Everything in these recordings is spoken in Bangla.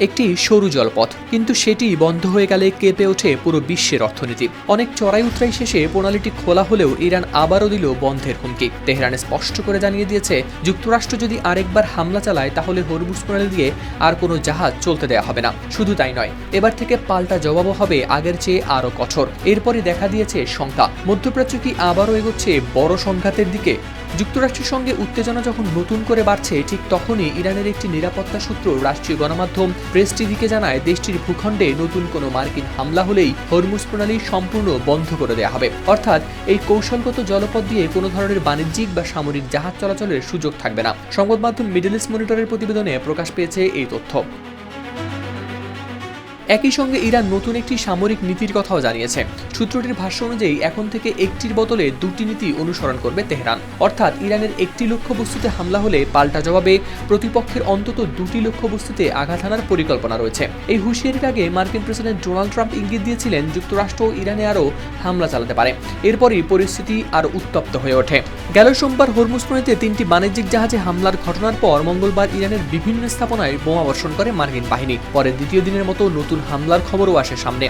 একটি সরু জলপথ, কিন্তু সেটি বন্ধ হয়ে গেলে কেঁপে ওঠে পুরো বিশ্বের অর্থনীতি। অনেক চড়াই উতরাই শেষে প্রণালীটি খোলা হলেও ইরান আবারও দিল বন্ধের হুমকি। তেহরান স্পষ্ট করে জানিয়ে দিয়েছে, যুক্তরাষ্ট্র যদি আরেকবার হামলা চালায় তাহলে হরমুজ প্রণালী দিয়ে আর কোনো জাহাজ চলতে দেওয়া হবে না। শুধু তাই নয়, এবার থেকে পাল্টা জবাবও হবে আগের চেয়ে আরও কঠোর। এরপরই দেখা দিয়েছে শঙ্কা, মধ্যপ্রাচ্য কি আবারও এগোচ্ছে বড় সংঘাতের দিকে। যুক্তরাষ্ট্রের সঙ্গে উত্তেজনা যখন নতুন করে বাড়ছে, ঠিক তখনই ইরানের একটি নিরাপত্তা সূত্র রাষ্ট্রীয় গণমাধ্যম প্রেস টিভিকে জানায়, দেশটির ভূখণ্ডে নতুন কোনো মার্কিন হামলা হলেই হরমুজ প্রণালী সম্পূর্ণ বন্ধ করে দেওয়া হবে। অর্থাৎ এই কৌশলগত জলপথ দিয়ে কোনো ধরনের বাণিজ্যিক বা সামরিক জাহাজ চলাচলের সুযোগ থাকবে না। সংবাদ মাধ্যম মিডল ইস্ট মনিটরের প্রতিবেদনে প্রকাশ পেয়েছে এই তথ্য। একই সঙ্গে ইরান নতুন একটি সামরিক নীতির কথাও জানিয়েছে। সূত্রটির ভাষ্য অনুযায়ী এখন থেকে একটির বদলে দুটি নীতি অনুসরণ করবে তেহরান। অর্থাৎ ইরানের একটি লক্ষ্যবস্তুতে হামলা হলে পাল্টা জবাবে প্রতিপক্ষের অন্তত দুটি লক্ষ্যবস্তুতে আঘাত হানার পরিকল্পনা রয়েছে। এই হুঁশিয়ারির আগে মার্কিন প্রেসিডেন্ট ডোনাল্ড ট্রাম্প ইঙ্গিত দিয়েছিলেন যুক্তরাষ্ট্র ইরানে আরও হামলা চালাতে পারে। এরপরই পরিস্থিতি আরও উত্তপ্ত হয়ে ওঠে। গেল সোমবার হরমুজ প্রণালীতে 3টি বাণিজ্যিক জাহাজে হামলার ঘটনার পর মঙ্গলবার ইরানের বিভিন্ন স্থাপনায় বোমা বর্ষণ করে মার্কিন বাহিনী। পরে দ্বিতীয় দিনের মতো নতুন হামলার খবরও আসে সামনে।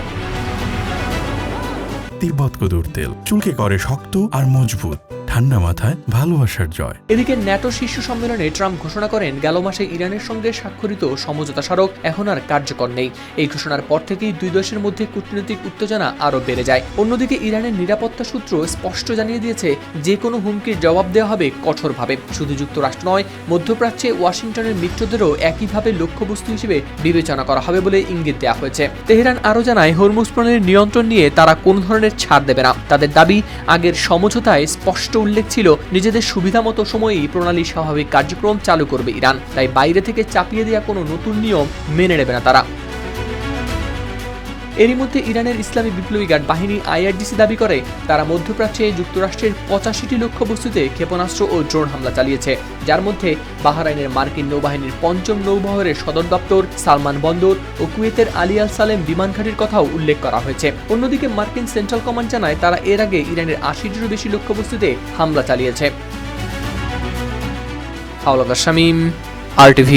তিব্বত কদুর তেল চুলকে করে শক্ত আর মজবুত, ঠান্ডা মাথায় ভালোবাসার জয়। এদিকে ন্যাটো শীর্ষ সম্মেলনে ট্রাম্প ঘোষণা করেন, গেল মাসে ইরানের সঙ্গে স্বাক্ষরিত সমঝোতা স্মারক এখন আর কার্যকর নেই। এই ঘোষণার পর থেকেই দুই দেশের মধ্যে কূটনৈতিক উত্তেজনা আরও বেড়ে যায়। অন্যদিকে ইরানের নিরাপত্তা সূত্র স্পষ্ট জানিয়ে দিয়েছে, যে কোনো হুমকির জবাব দেওয়া হবে কঠোরভাবে। শুধু যুক্তরাষ্ট্র নয়, মধ্যপ্রাচ্যে ওয়াশিংটনের মিত্রদেরও একইভাবে লক্ষ্যবস্তু হিসেবে বিবেচনা করা হবে বলে ইঙ্গিত দেওয়া হয়েছে। তেহরান আরও জানায়, হরমুজ প্রণালীর নিয়ন্ত্রণ নিয়ে তারা কোনো ধরনের ছাড় দেবে না। তাদের দাবি, আগের সমঝোতায় স্পষ্ট উল্লেখ ছিল, নিজেদের সুবিধামতো সময়েই প্রণালীর স্বাভাবিক কার্যক্রম চালু করবে ইরান। তাই বাইরে থেকে চাপিয়ে দেওয়া কোনো নতুন নিয়ম মেনে নেবে না তারা। এরই মধ্যে ইরানের ইসলামী বিপ্লবী গার্ড বাহিনী আইআরজিসি দাবি করে, তারা মধ্যপ্রাচ্যে যুক্তরাষ্ট্রের 85টি লক্ষ্যবস্তুতে ক্ষেপণাস্ত্র ও ড্রোন হামলা চালিয়েছে, যার মধ্যে বাহরাইনের মার্কিন নৌবাহিনীর 5ম নৌবহরের সদর দপ্তর, সালমান বন্দর ও কুয়েতের আলী আল সালেম বিমান ঘাঁটির কথাও উল্লেখ করা হয়েছে। অন্যদিকে মার্কিন সেন্ট্রাল কমান্ড জানায়, তারা এর আগে ইরানের 80টিরও বেশি লক্ষ্যবস্তুতে হামলা চালিয়েছে। হাওলাদার শামীম, RTV।